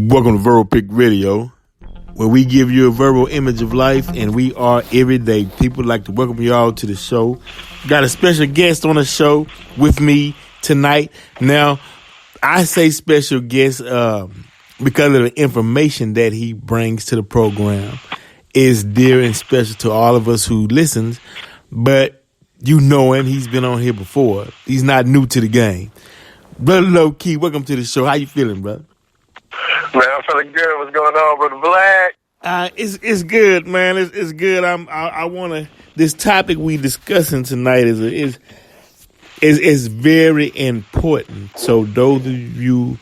Welcome to Verbal Pick Radio, where we give you a verbal image of life, and we are everyday people. Like to welcome you all to the show. Got a special guest on the show with me tonight. Now, I say special guest because of the information that he brings to the program is dear and special to all of us who listens. But you know him; he's been on here before. He's not new to the game. Brother Low Key, welcome to the show. How you feeling, brother? Man, I'm feeling good. What's going on, Brother Black? It's good, man. It's good. I want to. This topic we discussing tonight is very important. So those of you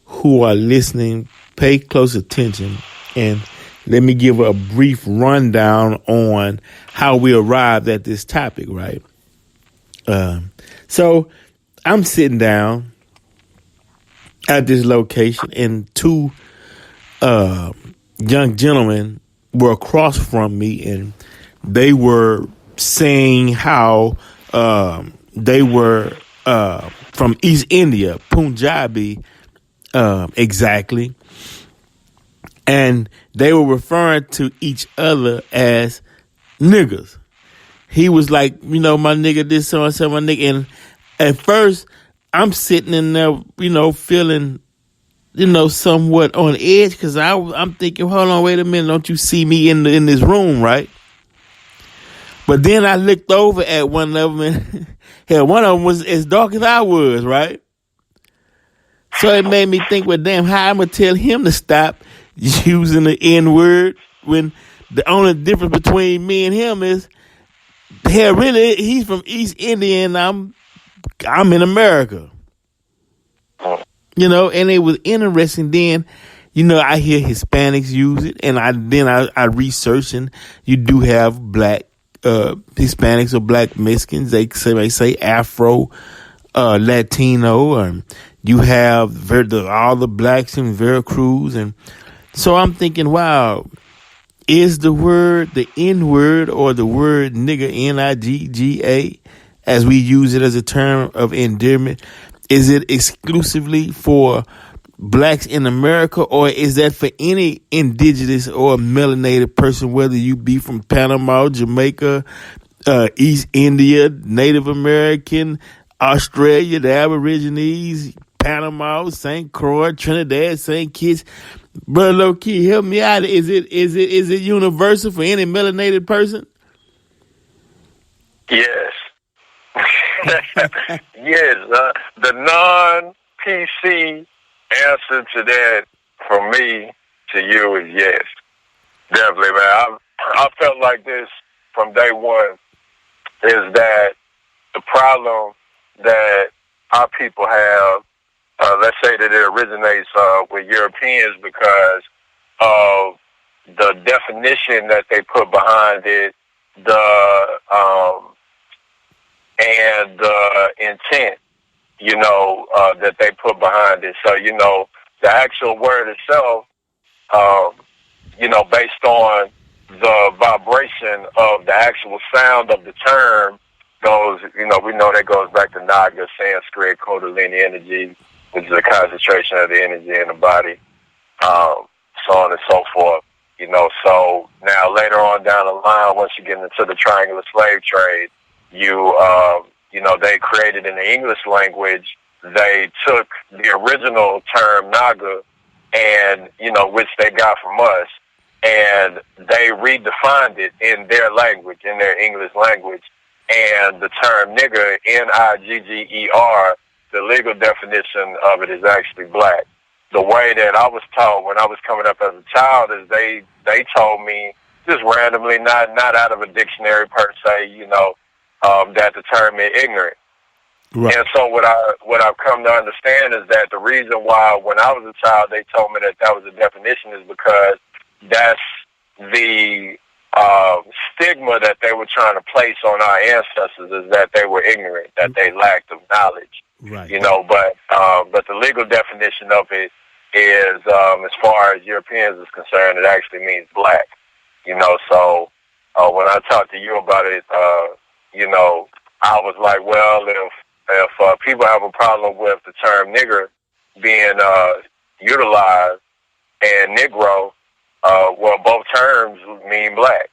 who are listening, pay close attention, and let me give a brief rundown on how we arrived at this topic. Right. So I'm sitting down at this location, and two young gentlemen were across from me, and they were saying how they were from East India, Punjabi, exactly, and they were referring to each other as niggas. He was like, my nigga, this so and so, my nigga, and at first I'm sitting in there, feeling, somewhat on edge because I'm thinking, hold on, wait a minute, don't you see me in this room, right? But then I looked over at one of them, and hell, one of them was as dark as I was, right? So it made me think, well, damn, how I'm gonna tell him to stop using the N word when the only difference between me and him is, hell, really, he's from East India and I'm in America. And it was interesting. Then, I hear Hispanics use it, and I research, and you do have black Hispanics or black Mexicans. They say Afro, Latino, and you have all the blacks in Veracruz, and so I'm thinking, wow, is the word the N word or the word nigga, Nigga, as we use it as a term of endearment? Is it exclusively for blacks in America, or is that for any indigenous or melanated person, whether you be from Panama, Jamaica, East India, Native American, Australia, the Aborigines, Panama, St. Croix, Trinidad, St. Kitts? Brother Low Key, help me out. Is it universal for any melanated person? Yes. Yes. The non-PC answer to that from me to you is yes. Definitely, man. I felt like this from day one, is that the problem that our people have, let's say that it originates with Europeans because of the definition that they put behind it, and the intent, that they put behind it. So, the actual word itself, based on the vibration of the actual sound of the term goes, we know that goes back to Naga, Sanskrit, Kundalini energy, which is a concentration of the energy in the body, so on and so forth. So now later on down the line, once you get into the triangular slave trade, they created in the English language, they took the original term Naga and, which they got from us, and they redefined it in their language, in their English language. And the term nigger, Nigger, the legal definition of it is actually black. The way that I was taught when I was coming up as a child is they told me just randomly, not out of a dictionary per se, that the term is ignorant. Right. And so what I've come to understand is that the reason why when I was a child they told me that was a definition is because that's the stigma that they were trying to place on our ancestors, is that they were ignorant, that they lacked of knowledge. Right. But the legal definition of it is, as far as Europeans is concerned, it actually means black. So when I talked to you about it, I was like, well, if people have a problem with the term nigger being utilized, and Negro, well, both terms mean black.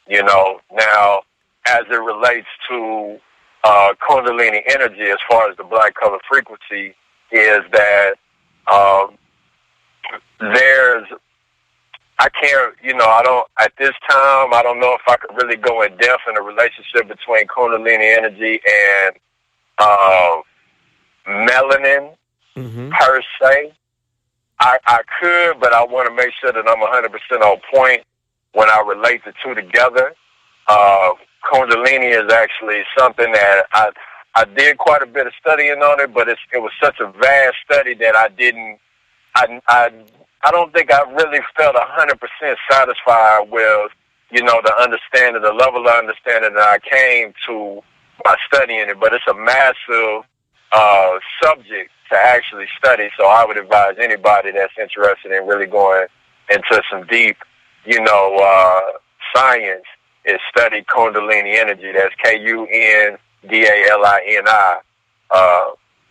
Now, as it relates to Kundalini energy, as far as the black color frequency, is that there's, I can't, at this time, I don't know if I could really go in depth in the relationship between Kundalini energy and melanin per se. I could, but I want to make sure that I'm 100% on point when I relate the two together. Kundalini is actually something that I did quite a bit of studying on it, but it was such a vast study that I don't think I really felt 100% satisfied with, the level of understanding that I came to by studying it. But it's a massive subject to actually study, so I would advise anybody that's interested in really going into some deep, science is study Kundalini energy. That's Kundalini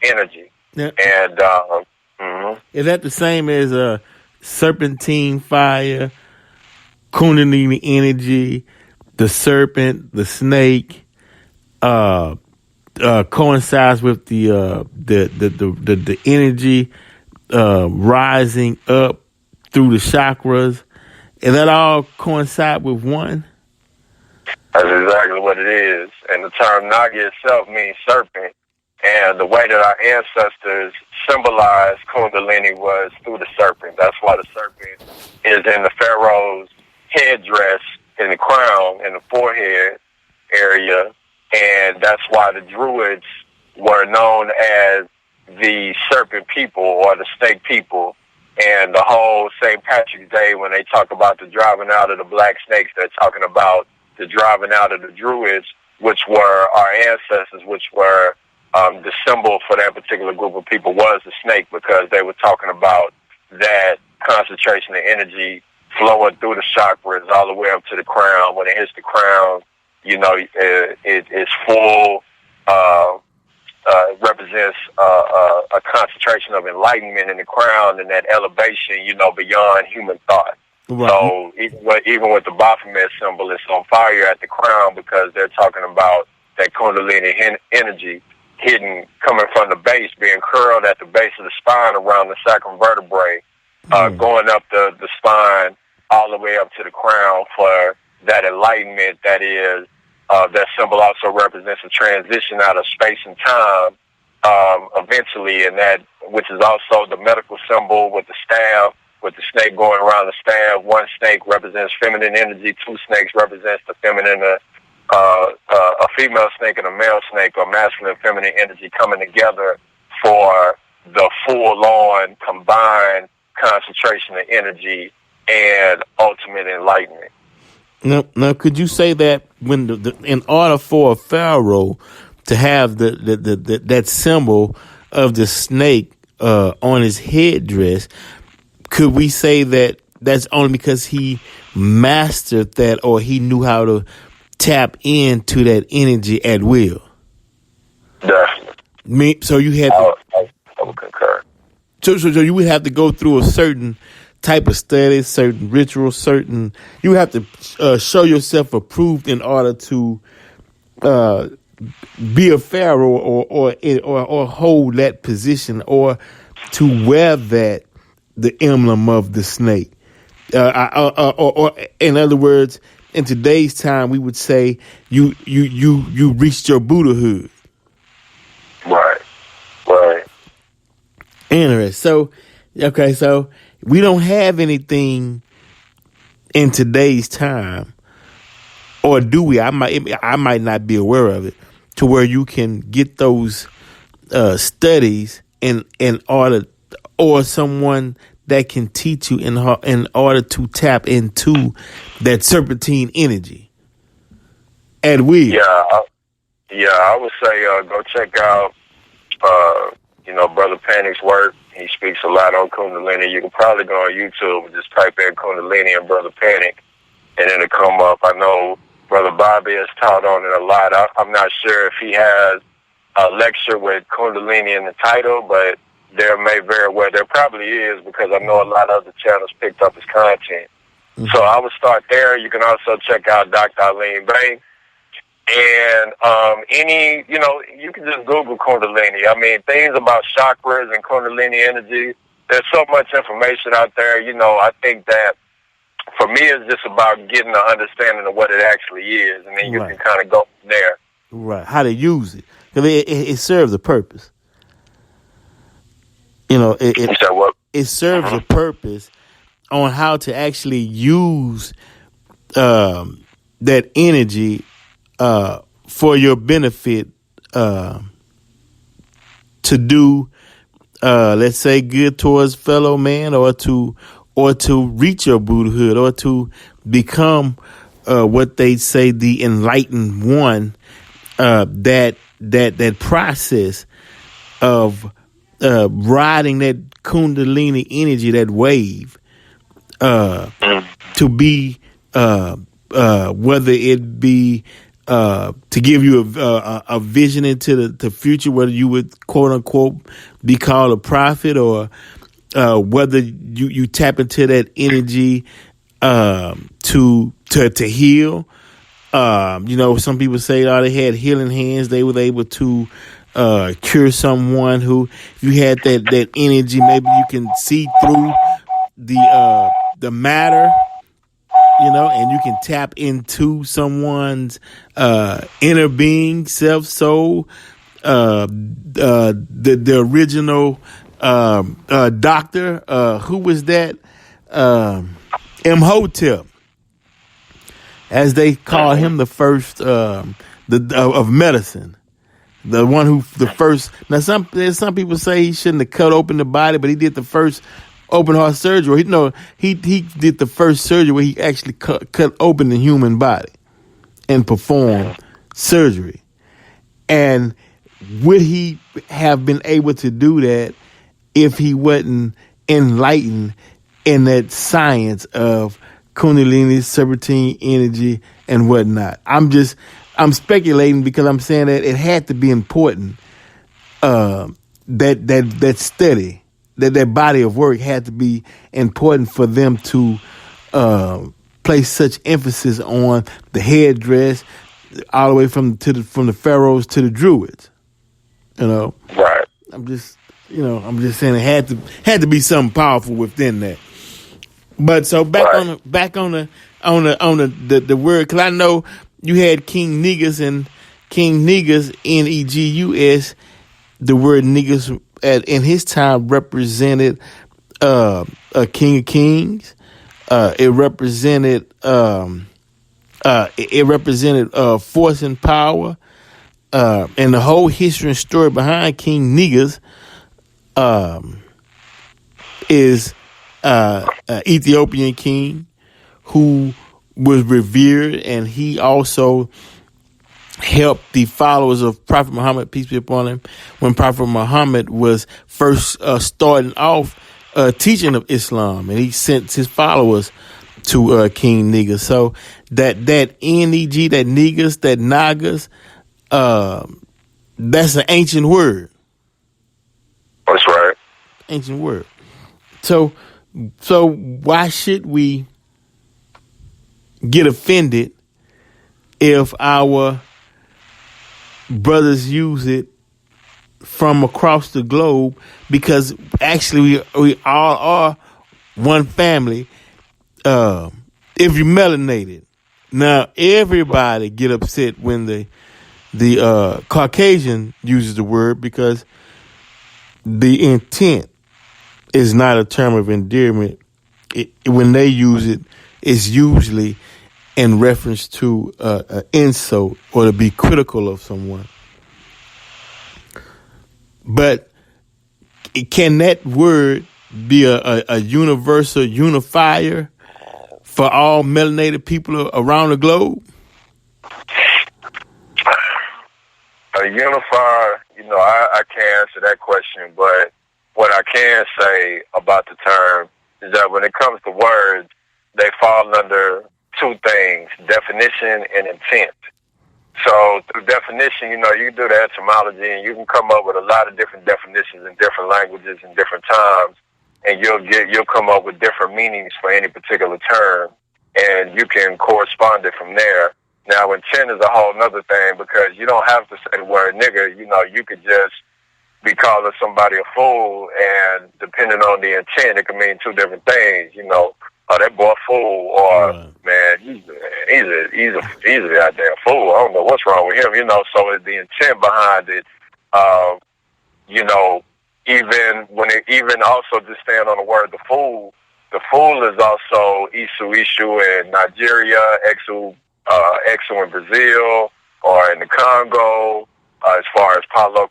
energy. Yeah. And is that the same as serpentine fire, Kundalini energy, the serpent, the snake, coincides with the energy rising up through the chakras? Is that all coincide with one? That's exactly what it is. And the term Naga itself means serpent. And the way that our ancestors symbolized Kundalini was through the serpent. That's why the serpent is in the pharaoh's headdress, in the crown, in the forehead area. And that's why the Druids were known as the serpent people or the snake people. And the whole St. Patrick's Day, when they talk about the driving out of the black snakes, they're talking about the driving out of the Druids, which were our ancestors, which were the symbol for that particular group of people was the snake, because they were talking about that concentration of energy flowing through the chakras all the way up to the crown. When it hits the crown, it's full, represents a concentration of enlightenment in the crown and that elevation, beyond human thought. Right. So even with the Baphomet symbol, it's on fire at the crown because they're talking about that Kundalini energy hidden, coming from the base, being curled at the base of the spine around the sacrum vertebrae, going up the spine all the way up to the crown for that enlightenment that is. That symbol also represents a transition out of space and time, eventually, and that, which is also the medical symbol with the staff, with the snake going around the staff. One snake represents feminine energy, two snakes represents the feminine, a female snake and a male snake, or masculine and feminine energy coming together for the full-on combined concentration of energy and ultimate enlightenment. Now, could you say that when in order for a pharaoh to have that symbol of the snake on his headdress, could we say that that's only because he mastered that, or he knew how to tap into that energy at will? Definitely. So you had I would concur. So you would have to go through a certain type of study, certain rituals, you have to show yourself approved in order to be a pharaoh or hold that position, or to wear the emblem of the snake. Or in other words, in today's time, we would say you reached your Buddhahood. Right. Interesting. So we don't have anything in today's time, or do we? I might not be aware of it, to where you can get those studies in order, or someone that can teach you in order to tap into that serpentine energy at will. Yeah, I would say go check out Brother Panic's work. He speaks a lot on Kundalini. You can probably go on YouTube and just type in Kundalini and Brother Panic, and it'll come up. I know Brother Bobby has taught on it a lot. I'm not sure if he has a lecture with Kundalini in the title, but there may very well, there probably is, because I know a lot of other channels picked up his content. Mm-hmm. So I would start there. You can also check out Dr. Eileen Bay. And you can just Google Kundalini. I mean, things about chakras and Kundalini energy, there's so much information out there. I think that for me, it's just about getting an understanding of what it actually is, and then you can kind of go from there. Right, how to use it. Because it serves a purpose. It serves a purpose on how to actually use that energy for your benefit, to do, let's say, good towards fellow man, or to reach your Buddhahood, or to become what they say the enlightened one. That process of riding that Kundalini energy, that wave, to be whether it be to give you a vision into the future, whether you would quote unquote be called a prophet, or whether you tap into that energy to heal. Some people say they had healing hands. They were able to cure someone who, if you had that energy, maybe you can see through the matter, and you can tap into someone's inner being, self, soul. The original doctor, who was that? Imhotep, as they call him, the first of medicine. The one who the first. Now some people say he shouldn't have cut open the body, but he did the first open heart surgery. He did the first surgery where he actually cut open the human body and performed surgery. And would he have been able to do that if he wasn't enlightened in that science of Kundalini, serpentine energy, and whatnot? I'm speculating because I'm saying that it had to be important. That study, that body of work had to be important for them to place such emphasis on the headdress, all the way from the pharaohs to the druids. Right. I'm just saying it had to be something powerful within that. But so back on the word, because I know you had King Negus, and King Negus, Negus, the word Negus in his time represented a king of kings. It represented force and power, and the whole history and story behind King Negus is Ethiopian king who was revered, and he also helped the followers of Prophet Muhammad, peace be upon him, when Prophet Muhammad was first starting off teaching of Islam, and he sent his followers to King Negus. So that N-E-G, that Negus, that Nagas, that's an ancient word. That's right. Ancient word. So why should we get offended if our brothers use it from across the globe? Because actually we all are one family. If you're melanated, now everybody get upset when the Caucasian uses the word, because the intent is not a term of endearment. When they use it, it's usually in reference to an insult or to be critical of someone. But can that word be a universal unifier for all melanated people around the globe? A unifier, I can't answer that question, but what I can say about the term is that when it comes to words, they fall under two things: definition and intent. So through definition, you can do the etymology, and you can come up with a lot of different definitions in different languages and different times, and you'll come up with different meanings for any particular term, and you can correspond it from there. Now, intent is a whole nother thing, because you don't have to say the word nigga. You could just be calling somebody a fool, and depending on the intent, it can mean two different things. Oh, that boy a fool, or man, he's a goddamn fool. I don't know what's wrong with him. So the intent behind it, even also just staying on the word the fool is also Isu in Nigeria, Exu in Brazil, or in the Congo, as far as Paulo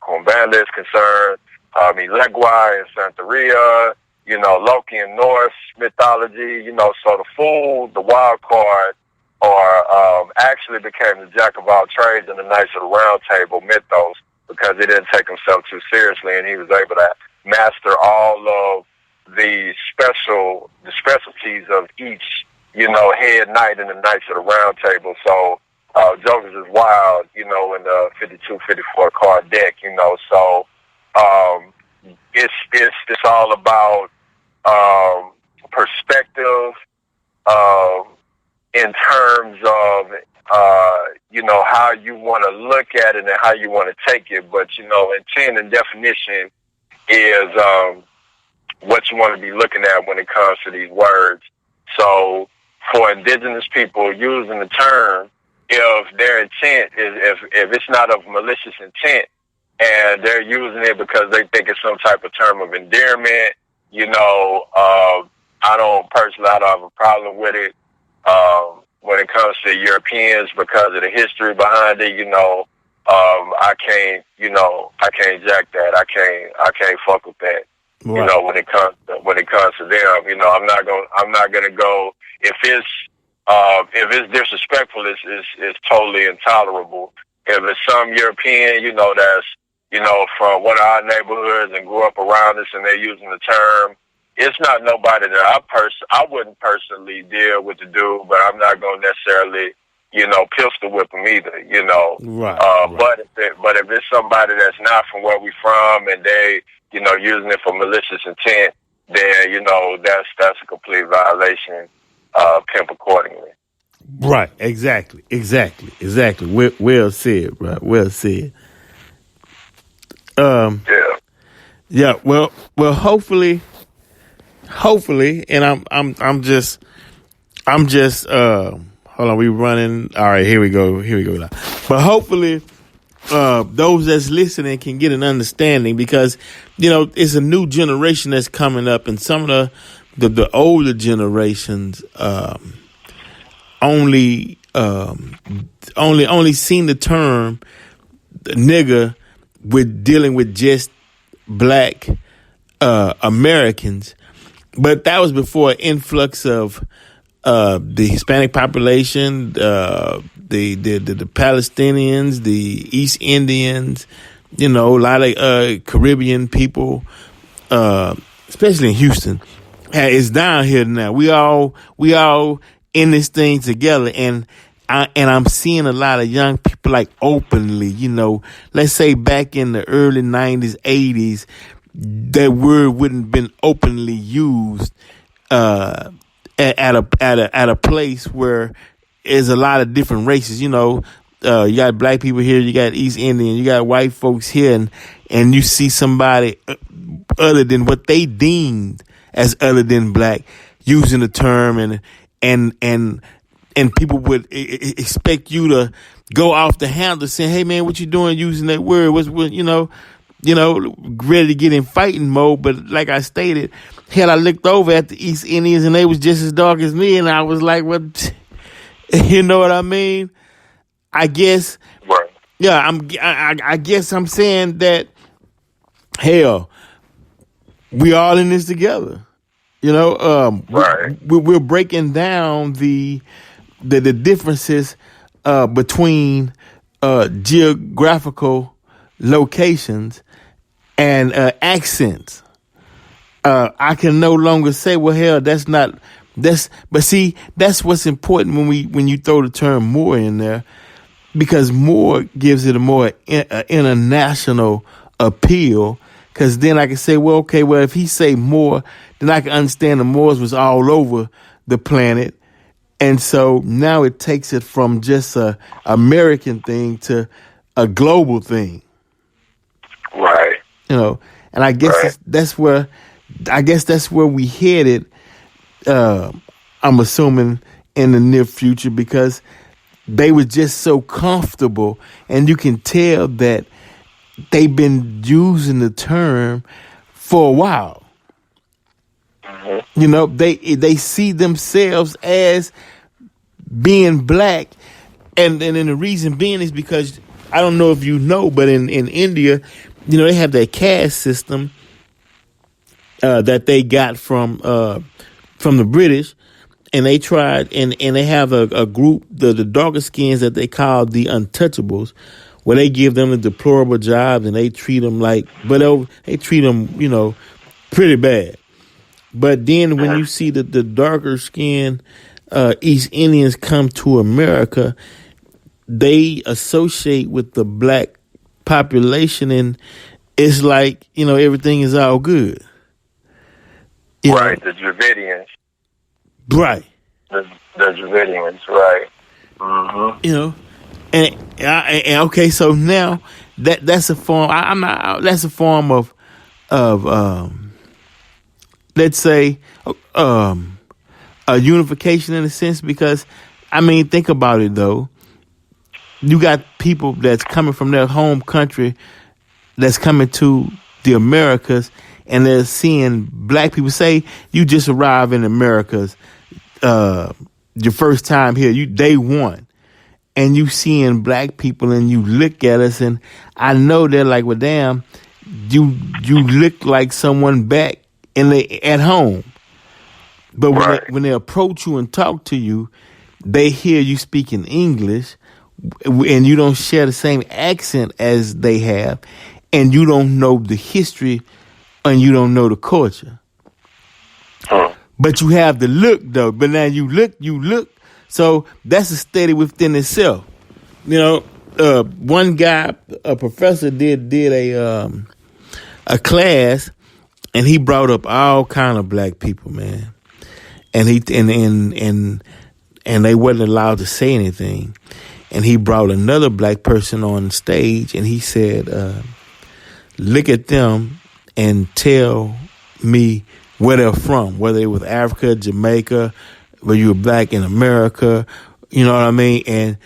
Combanda is concerned, Ilegua in Santeria, Loki in Norse mythology, so the fool, the wild card, or actually became the jack of all trades in the Knights of the Round Table mythos, because he didn't take himself too seriously, and he was able to master all of the specialties of each, head knight in the Knights of the Round Table. So Jokers is wild, in the 52, 54 card deck, so it's all about perspective in terms of how you want to look at it and how you want to take it. But intent and definition is what you want to be looking at when it comes to these words. So for indigenous people using the term, if their intent is if it's not of malicious intent, and they're using it because they think it's some type of term of endearment, I don't have a problem with it. When it comes to Europeans, because of the history behind it, I can't jack that. I can't fuck with that. Right. When it comes to them, I'm not gonna go if it's disrespectful. It's totally intolerable. If it's some European, that's from one of our neighborhoods and grew up around us, and they're using the term, it's not nobody that I wouldn't personally deal with the dude, but I'm not gonna necessarily, pistol whip him either, Right. But if it's somebody that's not from where we from, and they, using it for malicious intent, then that's a complete violation. Pimp accordingly. Right. Exactly. Well said, right? Well said. Yeah. Well. Hopefully, and I'm just. Hold on, we running. All right, here we go. Now. But hopefully, those that's listening can get an understanding, because it's a new generation that's coming up, and some of the older generations only seen the term nigga with dealing with just black Americans, but that was before an influx of the Hispanic population, the Palestinians, the East Indians, a lot of Caribbean people, especially in Houston. It's down here now. We all in this thing together, and I'm seeing a lot of young people like openly, let's say back in the early 90s, 80s, that word wouldn't have been openly used at a place where there's a lot of different races. You got black people here, you got East Indian, you got white folks here, and you see somebody other than what they deemed as other than black using the term, and people would expect you to go off the handle saying, "Hey man, what you doing using that word?" Ready to get in fighting mode. But like I stated, hell, I looked over at the East Indians and they was just as dark as me, and I was like, "What?" You know what I mean? I guess. Right. Yeah, I guess I'm saying that. Hell, we all in this together. Right. We're breaking down the differences between geographical locations and accents. I can no longer say, well, hell, but see, that's what's important when you throw the term Moor in there, because more gives it a more international appeal. Because then I can say, well, okay, well, if he say more, then I can understand the Moors was all over the planet. And so now it takes it from just a American thing to a global thing. Right. And I guess that's where we headed. I'm assuming in the near future, because they were just so comfortable, and you can tell that they've been using the term for a while. Mm-hmm. They see themselves as being black, and the reason being is because, I don't know if you know, but in India, they have that caste system that they got from the British, and they tried, and they have a group, the darker skins, that they call the untouchables, where they give them the deplorable jobs, and they treat them pretty bad. But then when you see the darker skin East Indians come to America, they associate with the black population, and it's like, everything is all good. Right, the Dravidians. Right. The Dravidians, right. Mm-hmm. And okay, so now that's a form. That's a form of let's say a unification in a sense, because think about it though. You got people that's coming from their home country that's coming to the Americas, and they're seeing black people. Say you just arrived in Americas, your first time here, day one, and you seeing black people, and you look at us, and I know they're like, well, damn, you look like someone back at home. But when they approach you and talk to you, they hear you speaking English, and you don't share the same accent as they have, and you don't know the history, and you don't know the culture. But you have the look, though. But now you look. So that's a study within itself. One guy, a professor, did a class, and he brought up all kind of black people, man. And and they wasn't allowed to say anything. And he brought another black person on stage, and he said, look at them and tell me where they're from, whether it was Africa, Jamaica, whether you were black in America, you know what I mean? And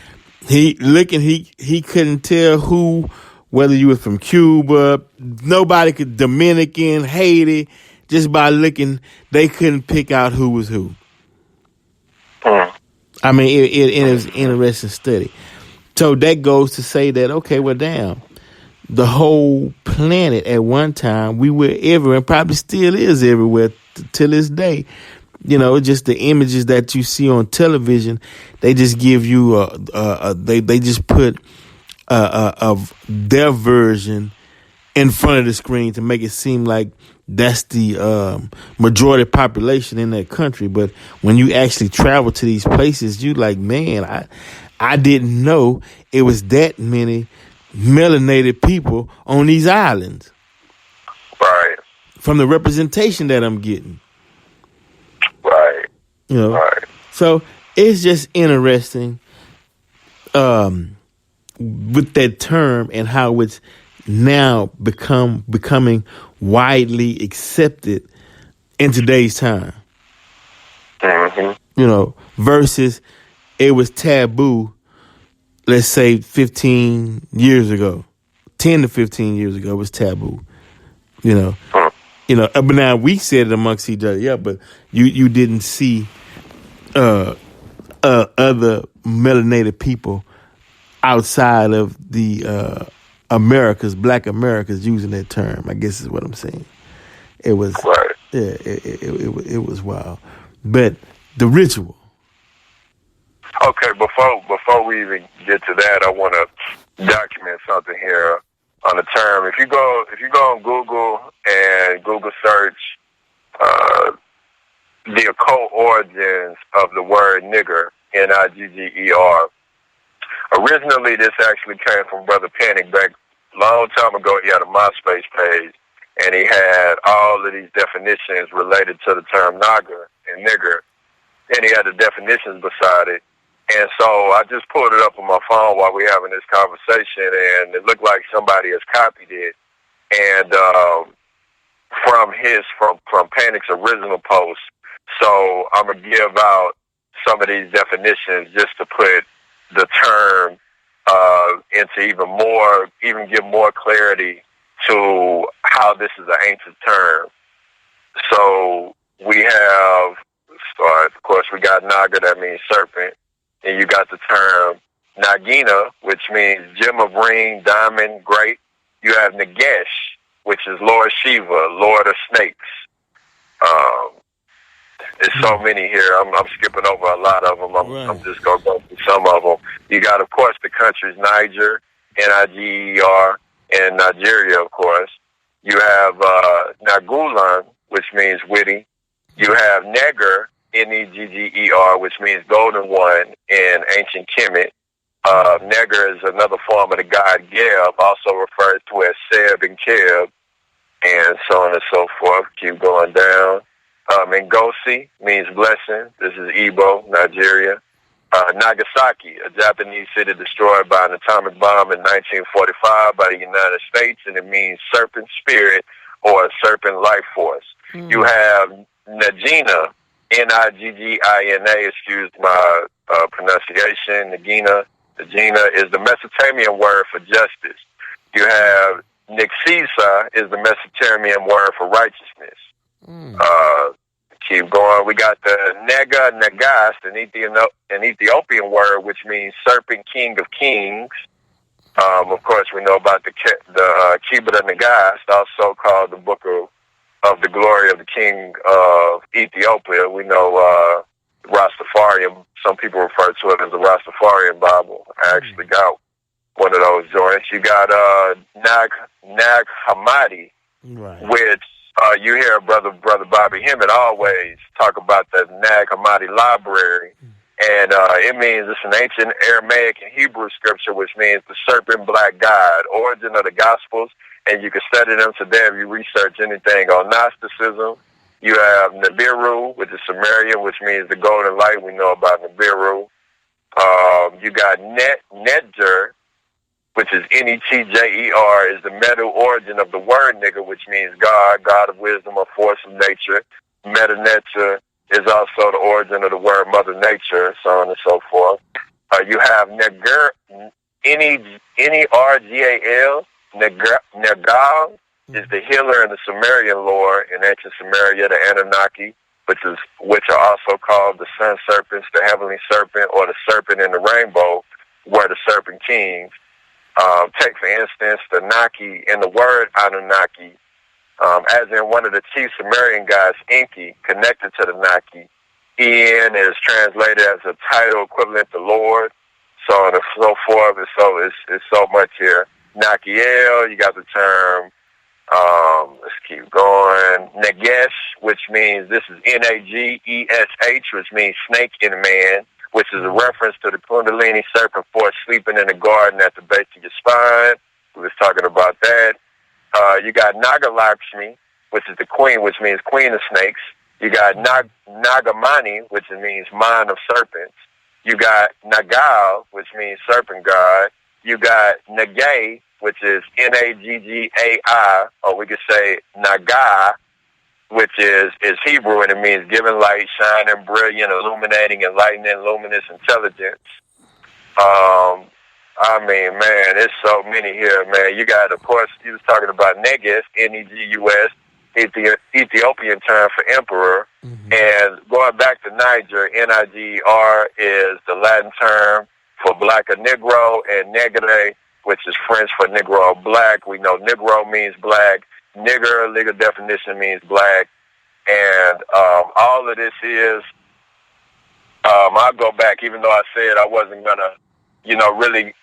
he couldn't tell whether you were from Cuba, nobody could, Dominican, Haiti, just by looking, they couldn't pick out who was who. It was an interesting study. So that goes to say that, okay, well, damn, the whole planet at one time, we were everywhere, and probably still is everywhere to this day. Just the images that you see on television, they just give you they just put of their version in front of the screen to make it seem like that's the majority population in that country. But when you actually travel to these places, you like, man, I didn't know it was that many melanated people on these islands. Right. From the representation that I'm getting. Right. Right. So it's just interesting with that term and how it's now becoming widely accepted in today's time. Mm-hmm. Versus it was taboo, let's say 15 years ago. 10 to 15 years ago, it was taboo. But now we said it amongst each other, yeah, but you didn't see other melanated people outside of the Americas, black Americas, using that term, I guess is what I'm saying. It was, right. Yeah, it was wild. But the ritual. Okay, before we even get to that, I want to document something here on the term. If you go on Google and Google search the occult origins of the word nigger, Nigger, Originally, this actually came from Brother Panic back a long time ago. He had a MySpace page, and he had all of these definitions related to the term Naga and nigger, and he had the definitions beside it. And so I just pulled it up on my phone while we were having this conversation, and it looked like somebody has copied it. And from Panic's original post. So I'm gonna give out some of these definitions just to put the term into even give more clarity to how this is an ancient term. So we have, of course, we got Naga, that means serpent, and you got the term Nagina, which means gem of ring, diamond, great. You have Nagesh, which is Lord Shiva, Lord of Snakes. There's so many here. I'm skipping over a lot of them. I'm just going to go through some of them. You got, of course, the countries Niger, Niger, and Nigeria, of course. You have Nagulan, which means witty. You have Neger, Negger, which means golden one in ancient Kemet. Neger is another form of the god Geb, also referred to as Seb and Keb, and so on and so forth. Keep going down. Ngozi means blessing. This is Igbo, Nigeria. Nagasaki, a Japanese city destroyed by an atomic bomb in 1945 by the United States, and it means serpent spirit or serpent life force. You have Nagina, Nigina, excuse my pronunciation, Nagina. Nagina is the Mesopotamian word for justice. You have Nixisa is the Mesopotamian word for righteousness. Keep going. We got the Nega Nagast, an Ethiopian word which means serpent king of kings. Of course, we know about the Kibata Nagast, also called the Book of the Glory of the King of Ethiopia. We know Rastafarian. Some people refer to it as the Rastafarian Bible. I actually got one of those joints. You got Nag Hammadi, which you hear brother Bobby Hemmett always talk about the Nag Hammadi Library, and it means it's an ancient Aramaic and Hebrew scripture, which means the serpent black god, origin of the Gospels, and you can study them today if you research anything on Gnosticism. You have Nibiru, which is Sumerian, which means the golden light. We know about Nibiru. You got Netjer, which is Netjer, is the Medu origin of the word nigger, which means God, God of wisdom or force of nature. Meta Netjer is also the origin of the word Mother Nature, so on and so forth. You have Neger, Nergal, Nergal is the healer in the Sumerian lore in ancient Sumeria, the Anunnaki, which are also called the sun serpents, the heavenly serpent, or the serpent in the rainbow, were the serpent kings. Take, for instance, the Naki in the word Anunnaki, as in one of the chief Sumerian gods, Enki, connected to the Naki. En is translated as a title equivalent to Lord, so on and so forth. And it's so much here. Nakiel, you got the term, let's keep going. Nagesh, which means, this is Nagesh, which means snake in man, which is a reference to the Kundalini serpent force sleeping in the garden at the base of your spine. We was talking about that. You got Nagalakshmi, which is the queen, which means queen of snakes. You got Nagamani, which means mind of serpents. You got Nagal, which means serpent god. You got Nagay, which is Naggai, or we could say Naga, which is Hebrew, and it means giving light, shining, brilliant, illuminating, enlightening, luminous, intelligence. I mean, man, there's so many here, man. You got, of course, you was talking about Negus, Negus, Ethiopian term for emperor. And going back to Niger, Niger is the Latin term for black or Negro, and Negre, which is French for Negro or black. We know Negro means black. Nigger, legal definition, means black. And all of this is, I'll go back, even though I said I wasn't going to, really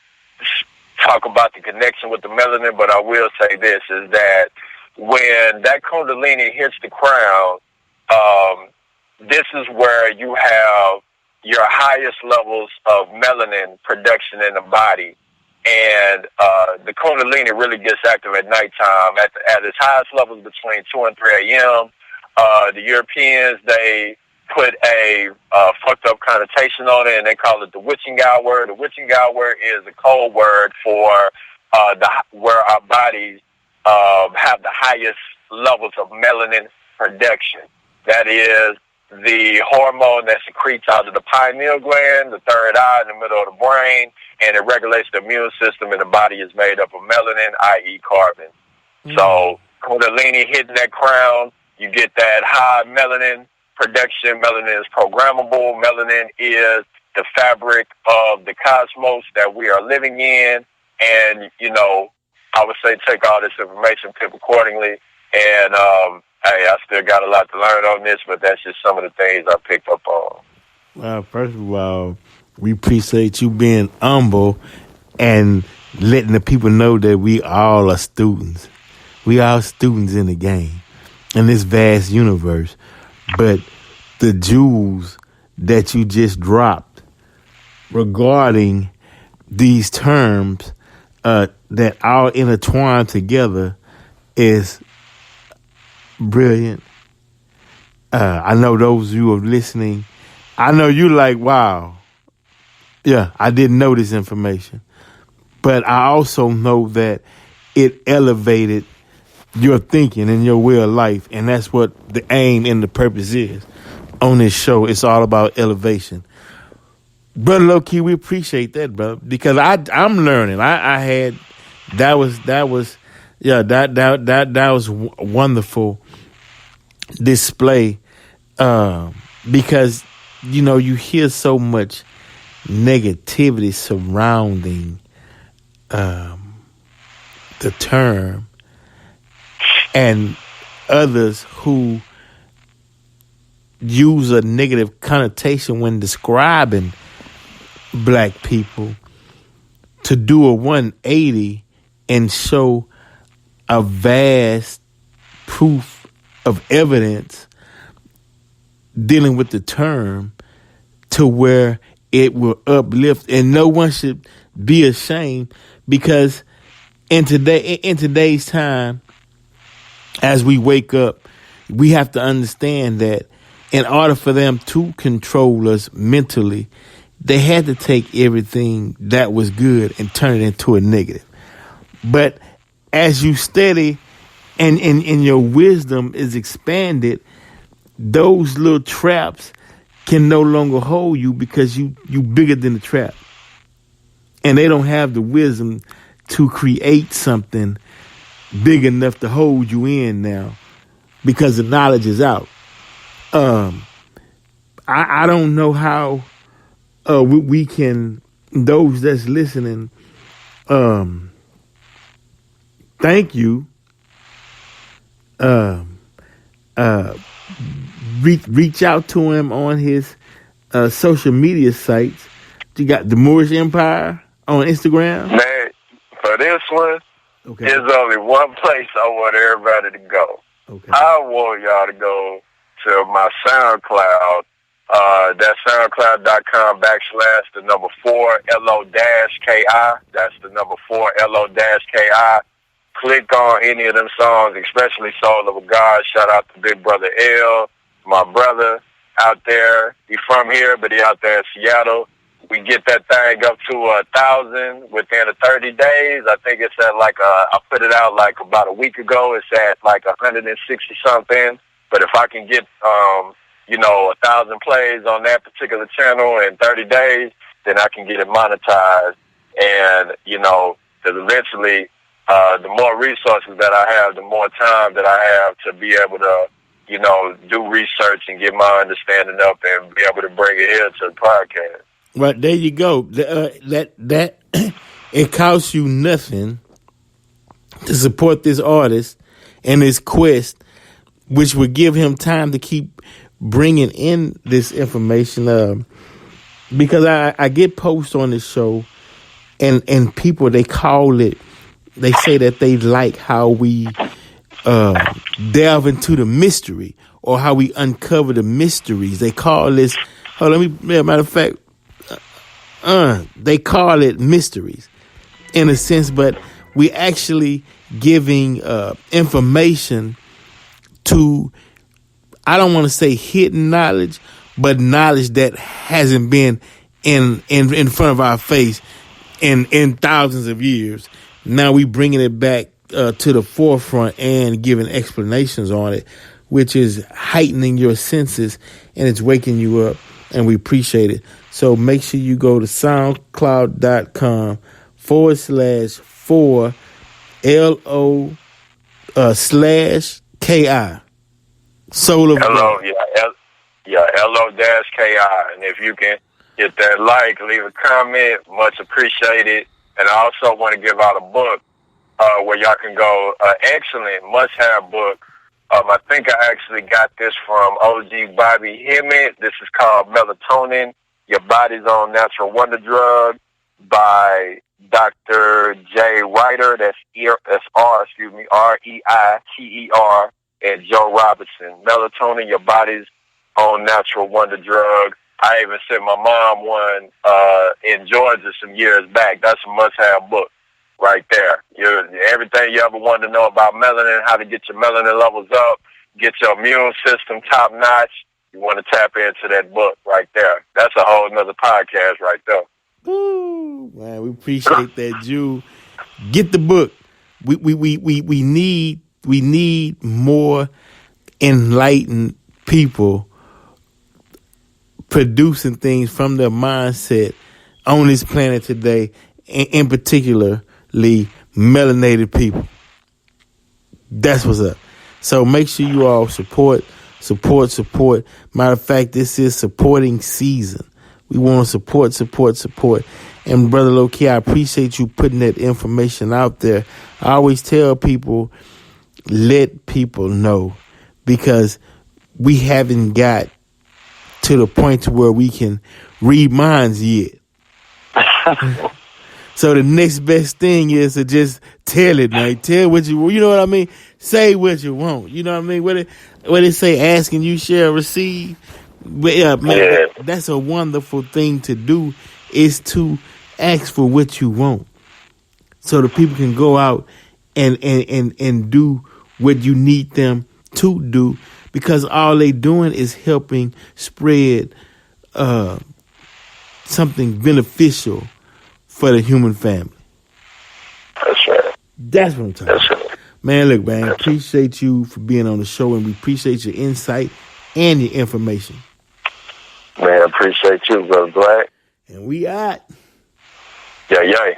talk about the connection with the melanin, but I will say this, is that when that Kundalini hits the crown, this is where you have your highest levels of melanin production in the body. And the Kundalini really gets active at nighttime at its highest levels between 2 and 3 a.m. The Europeans, they put a fucked up connotation on it, and they call it the witching hour. The witching hour is a code word for where our bodies have the highest levels of melanin production. That is the hormone that secretes out of the pineal gland, the third eye in the middle of the brain, and it regulates the immune system, and the body is made up of melanin, i.e. carbon. So Kundalini hitting that crown, you get that high melanin production. Melanin is programmable. Melanin is the fabric of the cosmos that we are living in. And, you know, I would say take all this information, tip accordingly. And, hey, I still got a lot to learn on this, but that's just some of the things I picked up on. Well, first of all, we appreciate you being humble and letting the people know that we all are students. We are students in the game, in this vast universe. But the jewels that you just dropped regarding these terms that all intertwine together is brilliant. I know those of you are listening, I know you like, wow, yeah, I didn't know this information. But I also know that it elevated your thinking and your way of life. And that's what the aim and the purpose is on this show. It's all about elevation. Brother Low-Key, we appreciate that, brother, because I'm learning. I had, that was wonderful display, because, you know, you hear so much negativity surrounding the term, and others who use a negative connotation when describing black people, to do a 180 and show a vast proof of evidence dealing with the term to where it will uplift, and no one should be ashamed, because in today's time, as we wake up, we have to understand that in order for them to control us mentally, they had to take everything that was good and turn it into a negative. But as you study and your wisdom is expanded, those little traps can no longer hold you, because you bigger than the trap. And they don't have the wisdom to create something big enough to hold you in now, because the knowledge is out. I don't know how we can, those that's listening, thank you. Reach out to him on his social media sites. You got the Moorish Empire on Instagram. Man, for this one, okay, there's only one place I want everybody to go. Okay. I want y'all to go to my SoundCloud. That's soundcloud.com/4 LO-KI. That's the number 4 LO-KI. Click on any of them songs, especially Soul of a God. Shout out to Big Brother L, my brother out there. He from here, but he out there in Seattle. We get that thing up to 1,000 within 30 days. I think it's at I put it out like about a week ago. It's at like 160 something. But if I can get, 1,000 plays on that particular channel in 30 days, then I can get it monetized. And, because eventually, the more resources that I have, the more time that I have to be able to, do research and get my understanding up and be able to bring it here to the podcast. Well, there you go. That it costs you nothing to support this artist and his quest, which would give him time to keep bringing in this information. Because I get posts on this show, and people, they say that they like how we delve into the mystery, or how we uncover the mysteries. They call this Matter of fact, they call it mysteries in a sense, but we actually giving information to, I don't want to say hidden knowledge, but knowledge that hasn't been in front of our face in thousands of years. Now we bringing it back to the forefront and giving explanations on it, which is heightening your senses and it's waking you up, and we appreciate it. So make sure you go to SoundCloud.com/4LO/KI. Soul of God. LO-KI. And if you can hit that like, leave a comment, much appreciated. And I also want to give out a book where y'all can go, excellent must-have book. I think I actually got this from OG Bobby Hemmett. This is called Melatonin, Your Body's Own Natural Wonder Drug by Dr. J. Reiter. That's R-E-I-T-E-R, and Joe Robinson. Melatonin, Your Body's Own Natural Wonder Drug. I even sent my mom one in Georgia some years back. That's a must-have book right there. Everything you ever wanted to know about melanin, how to get your melanin levels up, get your immune system top-notch, you want to tap into that book right there. That's a whole nother podcast right there. Ooh, man, we appreciate that, Jew. Get the book. We need more enlightened people producing things from their mindset on this planet today, in particularly melanated people. That's what's up. So make sure you all support. Matter of fact, this is supporting season. We want to support. And Brother Low-Key, I appreciate you putting that information out there. I always tell people, let people know, because we haven't got to the point to where we can read minds yet. So the next best thing is to just tell it, man. Tell what you know what I mean? Say what you want. You know what I mean? What they say, asking you shall receive. But yeah, man, that's a wonderful thing to do, is to ask for what you want, so the people can go out and do what you need them to do, because all they doing is helping spread something beneficial for the human family. That's right. That's what I'm talking about. Right. Man, look, man, appreciate you for being on the show, and we appreciate your insight and your information. Man, appreciate you, Brother Black. And we out. Yeah.